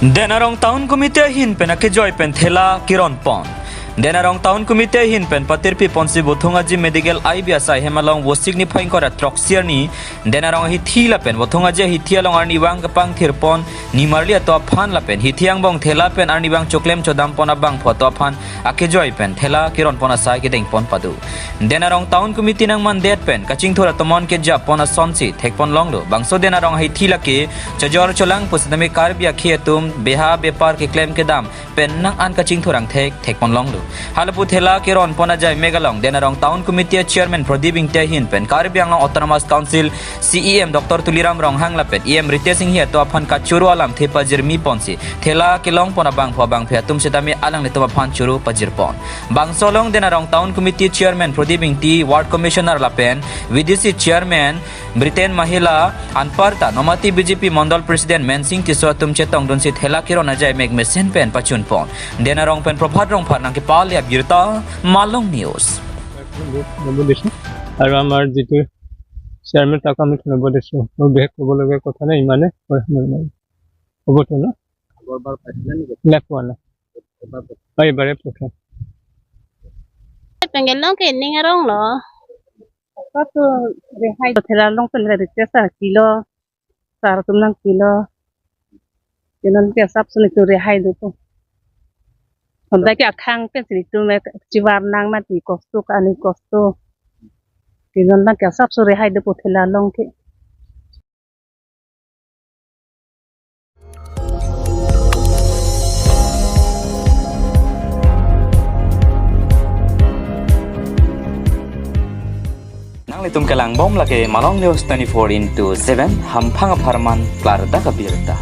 Denarong Town Committee ahinpen akejoi pen thela keron pon. Denarong Town Committee ahinpen patirpi ponsi bothongaji medical IBSI hemalong wosigni phaingkora troxiani Denarong hi thila pen bothongaji hi thialong arni wang kapang thirpon nimarli to phan la pen hi thiang bong thela pen arni wang choklem chodam pona bang photo phan akejoi pen thela keron pona sai ke deng pon padu. Denarong Town Committee nang man det pen kaching thora tomon ke ja pona sonsi thekpon longdo bangso Denarong hi thila ke chajor cholang pusnami karbia khietum beha bepar ke claim ke dam pen nang an kaching thorang thekpon longdo. Halapu thela keron pona jai megalong Denarong Town Committee Chairman Pradiping Tehin pen Karbiang Autonomous Council CEM Dr. Tuliram Rong Hangla pen EM Rite Singh hi to aphan ka churu alam the pajir mi ponsi thela kelong pona bang pho bang phe tum setami alang le to aphan churu pajir pon bang solong Denarong Town Committee Chairman Pradiping T Ward Commissioner la pen VDC Chairman Britain Mahila Anparta Nomati BJP Mandal President Mensing Tiso tum chetong don si thela keron ajai meg mesen pen pachun pon Denarong pen Prabhat Rong phanang ke Palia Birta Malong News. আৰু আমাৰ যেটো chairman তাক আমি ধন্যবাদ দিছো মই bake ক'বলগীয়া কথা নাই ইমানে হ'ব তো না আগৰবাৰ পাইছিলা নেকি নেপোৱা না এইবাৰে প্ৰথম pengelong ke ningarong lo to rehai thela long pen re te sa kilo sar tumnang kilo kenon ke sap suni to rehai do to honda ke akhang pe sri tu me jiwar nang ma ti kosto ka ani kosto kenon na ke sap so rehai do thela long ke Litum kelang bom lagi Malong News 24/7 hampang aparman klar da kabirta.